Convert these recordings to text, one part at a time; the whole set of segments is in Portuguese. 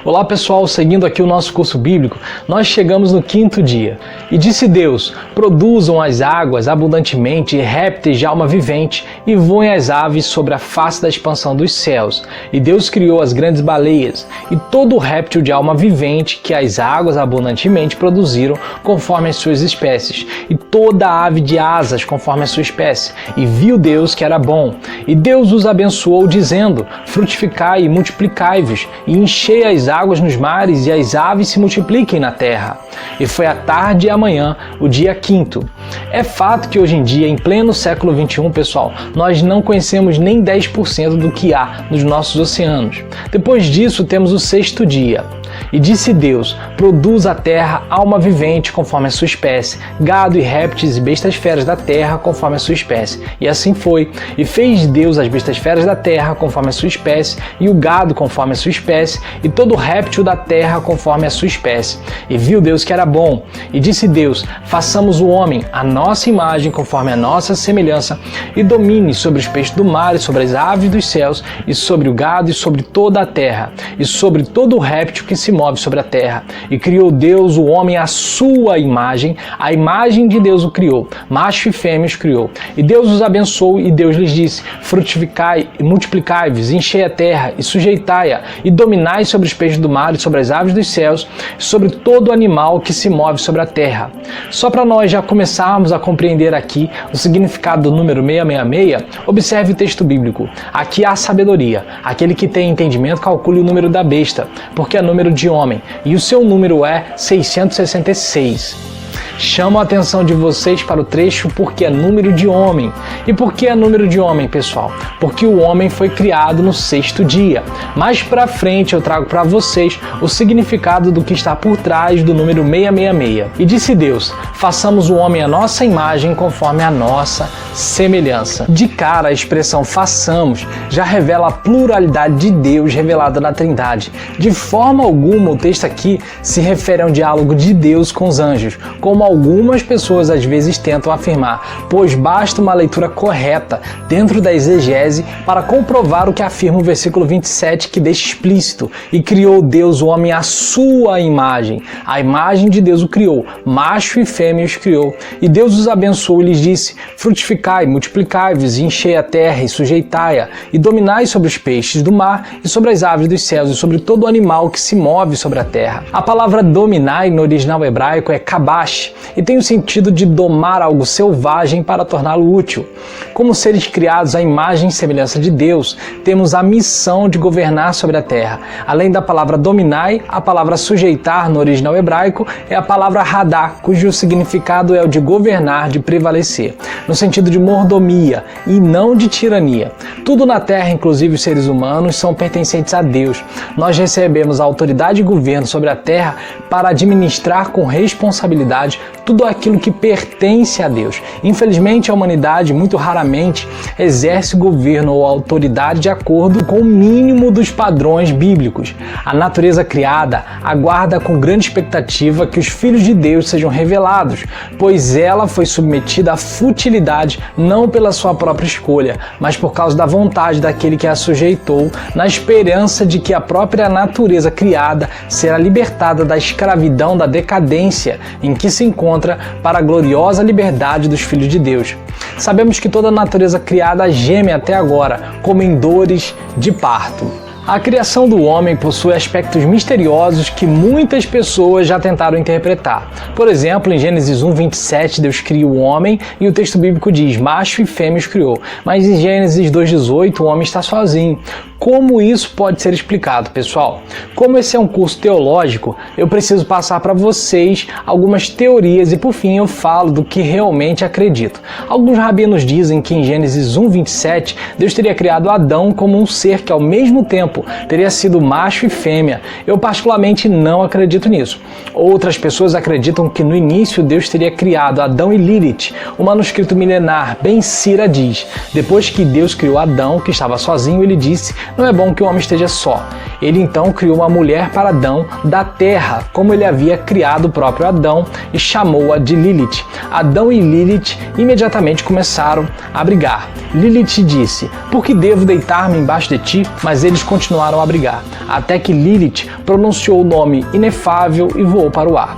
Olá pessoal, seguindo aqui o nosso curso bíblico, nós chegamos no 5º dia. E disse Deus, produzam as águas abundantemente répteis de alma vivente e voem as aves sobre a face da expansão dos céus. E Deus criou as grandes baleias e todo réptil de alma vivente que as águas abundantemente produziram conforme as suas espécies, e toda ave de asas conforme a sua espécie. E viu Deus que era bom. E Deus os abençoou dizendo, frutificai e multiplicai-vos e enchei as águas nos mares e as aves se multipliquem na terra. E foi a tarde e a manhã, o dia 5º. É fato que hoje em dia, em pleno século XXI, pessoal, nós não conhecemos nem 10% do que há nos nossos oceanos. Depois disso, temos o 6º dia. E disse Deus, produz a terra alma vivente conforme a sua espécie, gado e répteis e bestas feras da terra conforme a sua espécie. E assim foi. E fez Deus as bestas feras da terra conforme a sua espécie, e o gado conforme a sua espécie, e todo réptil da terra conforme a sua espécie. E viu Deus que era bom. E disse Deus, façamos o homem à nossa imagem conforme a nossa semelhança, e domine sobre os peixes do mar, e sobre as aves dos céus, e sobre o gado, e sobre toda a terra, e sobre todo o réptil que se move sobre a terra. E criou Deus o homem à sua imagem, a imagem de Deus o criou, macho e fêmea os criou. E Deus os abençoou, e Deus lhes disse, frutificai e multiplicai-vos, enchei a terra e sujeitai-a, e dominai sobre os peixes do mar, e sobre as aves dos céus, e sobre todo animal que se move sobre a terra. Só para nós já começarmos a compreender aqui o significado do número 666, observe o texto bíblico. Aqui há sabedoria. Aquele que tem entendimento calcule o número da besta, porque é número de homem, e o seu número é 666. Chamo a atenção de vocês para o trecho porque é número de homem. E por que é número de homem, pessoal? Porque o homem foi criado no 6º dia. Mais para frente eu trago para vocês o significado do que está por trás do número 666. E disse Deus, façamos o homem à nossa imagem conforme a nossa semelhança. De cara, a expressão façamos já revela a pluralidade de Deus revelada na Trindade. De forma alguma o texto aqui se refere a um diálogo de Deus com os anjos, como algumas pessoas às vezes tentam afirmar, pois basta uma leitura correta dentro da exegese para comprovar o que afirma o versículo 27, que deixa explícito, e criou Deus o homem à sua imagem. A imagem de Deus o criou, macho e fêmea os criou. E Deus os abençoou e lhes disse, frutificai, multiplicai-vos, e enchei a terra e sujeitai-a, e dominai sobre os peixes do mar, e sobre as aves dos céus, e sobre todo animal que se move sobre a terra. A palavra dominai no original hebraico é kabash, e tem o sentido de domar algo selvagem para torná-lo útil. Como seres criados à imagem e semelhança de Deus, temos a missão de governar sobre a terra. Além da palavra dominai, a palavra sujeitar no original hebraico é a palavra hadá, cujo significado é o de governar, de prevalecer, no sentido de mordomia e não de tirania. Tudo na terra, inclusive os seres humanos, são pertencentes a Deus. Nós recebemos a autoridade e governo sobre a terra para administrar com responsabilidade tudo aquilo que pertence a Deus. Infelizmente, a humanidade muito raramente exerce governo ou autoridade de acordo com o mínimo dos padrões bíblicos. A natureza criada aguarda com grande expectativa que os filhos de Deus sejam revelados, pois ela foi submetida à futilidade não pela sua própria escolha, mas por causa da vontade daquele que a sujeitou, na esperança de que a própria natureza criada será libertada da escravidão, da decadência em que se encontra, para a gloriosa liberdade dos filhos de Deus. Sabemos que toda a natureza criada geme até agora, como em dores de parto. A criação do homem possui aspectos misteriosos que muitas pessoas já tentaram interpretar. Por exemplo, em Gênesis 1:27, Deus cria o homem e o texto bíblico diz, macho e fêmea os criou. Mas em Gênesis 2:18, o homem está sozinho. Como isso pode ser explicado, pessoal? Como esse é um curso teológico, eu preciso passar para vocês algumas teorias e, por fim, eu falo do que realmente acredito. Alguns rabinos dizem que em Gênesis 1:27, Deus teria criado Adão como um ser que, ao mesmo tempo, teria sido macho e fêmea. Eu, particularmente, não acredito nisso. Outras pessoas acreditam que, no início, Deus teria criado Adão e Lilith. O manuscrito milenar Ben Sira diz, depois que Deus criou Adão, que estava sozinho, ele disse, não é bom que o homem esteja só. Ele então criou uma mulher para Adão da terra, como ele havia criado o próprio Adão, e chamou-a de Lilith. Adão e Lilith imediatamente começaram a brigar. Lilith disse: "Por que devo deitar-me embaixo de ti?" Mas eles continuaram a brigar, até que Lilith pronunciou o nome inefável e voou para o ar.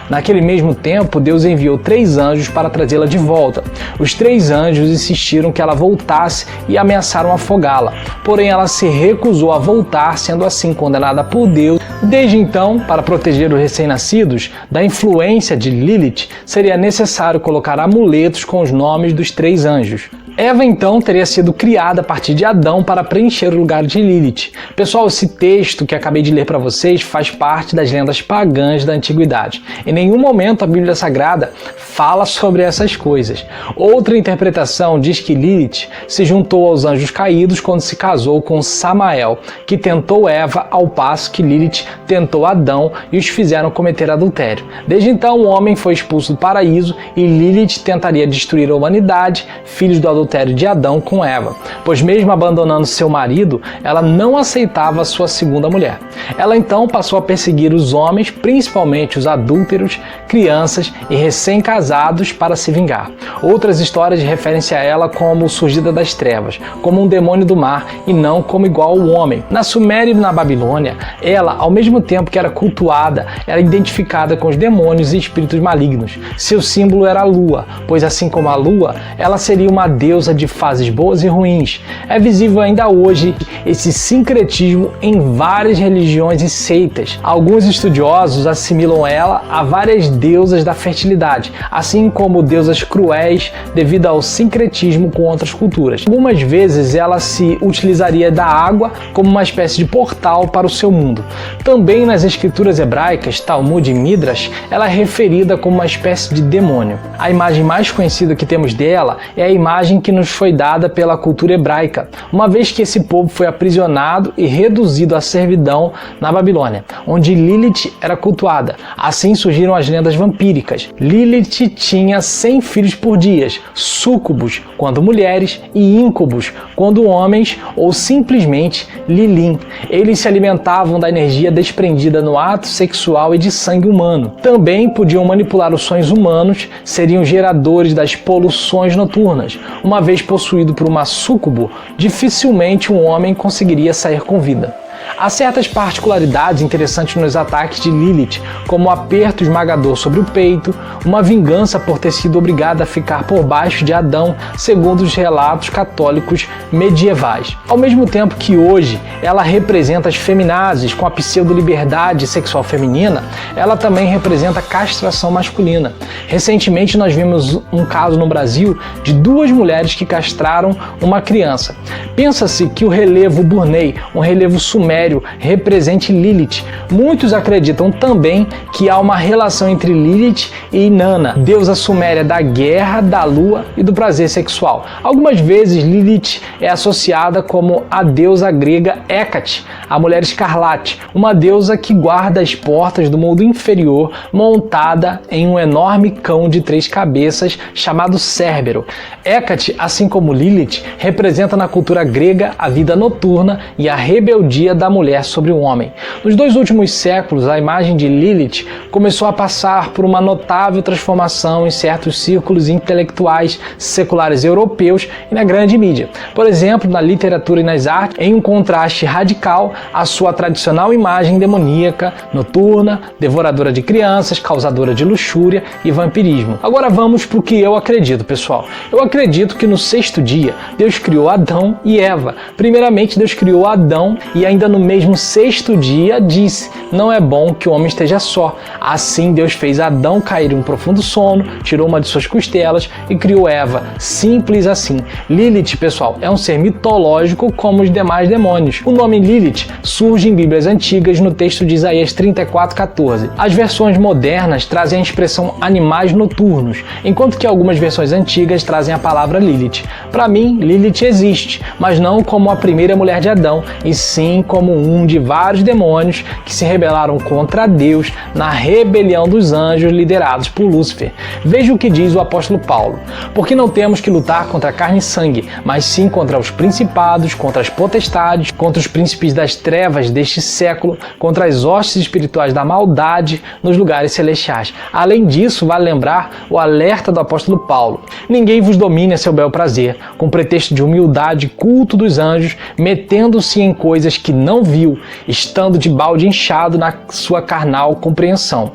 Naquele mesmo tempo, Deus enviou 3 anjos para trazê-la de volta. Os 3 anjos insistiram que ela voltasse e ameaçaram afogá-la. Porém, ela se recusou a voltar, sendo assim condenada por Deus. Desde então, para proteger os recém-nascidos da influência de Lilith, seria necessário colocar amuletos com os nomes dos 3 anjos. Eva então teria sido criada a partir de Adão para preencher o lugar de Lilith. Pessoal, esse texto que acabei de ler para vocês faz parte das lendas pagãs da antiguidade. Em nenhum momento a Bíblia Sagrada fala sobre essas coisas. Outra interpretação diz que Lilith se juntou aos anjos caídos quando se casou com Samael, que tentou Eva, ao passo que Lilith tentou Adão e os fizeram cometer adultério. Desde então o homem foi expulso do paraíso e Lilith tentaria destruir a humanidade, filhos do adultério de Adão com Eva, pois mesmo abandonando seu marido, ela não aceitava sua segunda mulher. Ela então passou a perseguir os homens, principalmente os adúlteros, crianças e recém-casados, para se vingar. Outras histórias referem-se a ela como surgida das trevas, como um demônio do mar e não como igual ao homem. Na Suméria e na Babilônia, ela, ao mesmo tempo que era cultuada, era identificada com os demônios e espíritos malignos. Seu símbolo era a lua, pois assim como a lua, ela seria uma deusa de fases boas e ruins. É visível ainda hoje esse sincretismo em várias religiões e seitas. Alguns estudiosos assimilam ela a várias deusas da fertilidade, assim como deusas cruéis devido ao sincretismo com outras culturas. Algumas vezes ela se utilizaria da água como uma espécie de portal para o seu mundo. Também nas escrituras hebraicas, Talmud e Midrash, ela é referida como uma espécie de demônio. A imagem mais conhecida que temos dela é a imagem que nos foi dada pela cultura hebraica, uma vez que esse povo foi aprisionado e reduzido à servidão na Babilônia, onde Lilith era cultuada. Assim surgiram as lendas vampíricas. Lilith tinha 100 filhos por dia, súcubos, quando mulheres, e íncubos, quando homens, ou simplesmente Lilim. Eles se alimentavam da energia desprendida no ato sexual e de sangue humano. Também podiam manipular os sonhos humanos, seriam geradores das poluições noturnas. Uma vez possuído por uma súcubo, dificilmente um homem conseguiria sair com vida. Há certas particularidades interessantes nos ataques de Lilith, como o aperto esmagador sobre o peito, uma vingança por ter sido obrigada a ficar por baixo de Adão, segundo os relatos católicos medievais. Ao mesmo tempo que hoje ela representa as feminazes com a pseudo-liberdade sexual feminina, ela também representa a castração masculina. Recentemente nós vimos um caso no Brasil de 2 mulheres que castraram uma criança. Pensa-se que o relevo Burney, um relevo sumério, represente Lilith. Muitos acreditam também que há uma relação entre Lilith e Inanna, deusa suméria da guerra, da lua e do prazer sexual. Algumas vezes Lilith é associada como a deusa grega Hécate, a mulher escarlate, uma deusa que guarda as portas do mundo inferior, montada em um enorme cão de 3 cabeças chamado Cérbero. Hécate, assim como Lilith, representa na cultura grega a vida noturna e a rebeldia da mulher sobre o homem. Nos 2 últimos séculos, a imagem de Lilith começou a passar por uma notável transformação em certos círculos intelectuais seculares europeus e na grande mídia. Por exemplo, na literatura e nas artes, em um contraste radical à sua tradicional imagem demoníaca, noturna, devoradora de crianças, causadora de luxúria e vampirismo. Agora vamos para o que eu acredito, pessoal. Eu acredito que no 6º dia, Deus criou Adão e Eva. Primeiramente, Deus criou Adão e ainda no mesmo 6º dia disse: não é bom que o homem esteja só. Assim Deus fez Adão cair em um profundo sono, tirou uma de suas costelas e criou Eva. Simples assim. Lilith, pessoal, é um ser mitológico como os demais demônios. O nome Lilith surge em Bíblias antigas no texto de Isaías 34:14. As versões modernas trazem a expressão animais noturnos, enquanto que algumas versões antigas trazem a palavra Lilith. Para mim, Lilith existe, mas não como a primeira mulher de Adão, e sim como um de vários demônios que se rebelaram contra Deus na rebelião dos anjos liderados por Lúcifer. Veja o que diz o apóstolo Paulo: porque não temos que lutar contra carne e sangue, mas sim contra os principados, contra as potestades, contra contra os príncipes das trevas deste século, contra as hostes espirituais da maldade nos lugares celestiais. Além disso, vale lembrar o alerta do apóstolo Paulo: ninguém vos domine a seu bel prazer, com pretexto de humildade e culto dos anjos, metendo-se em coisas que não viu, estando de balde inchado na sua carnal compreensão.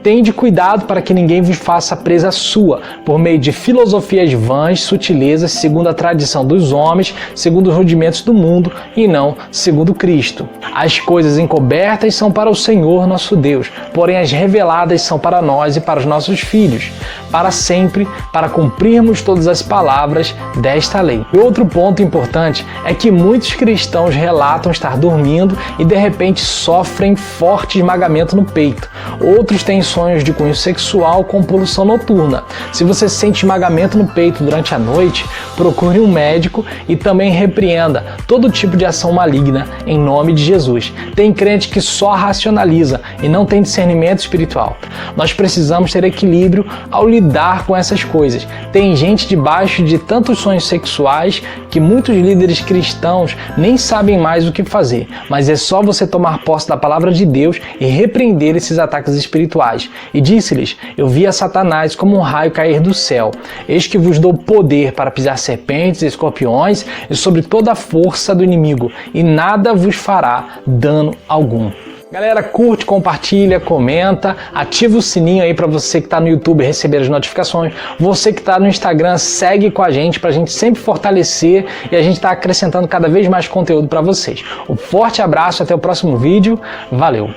Tende cuidado para que ninguém vos faça presa sua, por meio de filosofias vãs, sutilezas, segundo a tradição dos homens, segundo os rudimentos do mundo, e não segundo Cristo. As coisas encobertas são para o Senhor nosso Deus, porém as reveladas são para nós e para os nossos filhos, para sempre, para cumprirmos todas as palavras desta lei. E outro ponto importante é que muitos cristãos relatam estar dormindo e de repente sofrem forte esmagamento no peito. Outros têm sonhos de cunho sexual com poluição noturna. Se você sente esmagamento no peito durante a noite, procure um médico e também repreenda todo tipo de ação maligna em nome de Jesus. Tem crente que só racionaliza e não tem discernimento espiritual. Nós precisamos ter equilíbrio ao lidar com essas coisas. Tem gente debaixo de tantos sonhos sexuais que muitos líderes cristãos nem sabem mais o que fazer, mas é só você tomar posse da palavra de Deus e repreender esses ataques espirituais. E disse-lhes: eu vi a Satanás como um raio cair do céu. Eis que vos dou poder para pisar serpentes e escorpiões e sobre toda a força do inimigo, e nada vos fará dano algum. Galera, curte, compartilha, comenta, ativa o sininho aí para você que está no YouTube receber as notificações. Você que está no Instagram, segue com a gente para a gente sempre fortalecer e a gente está acrescentando cada vez mais conteúdo para vocês. Um forte abraço, até o próximo vídeo. Valeu!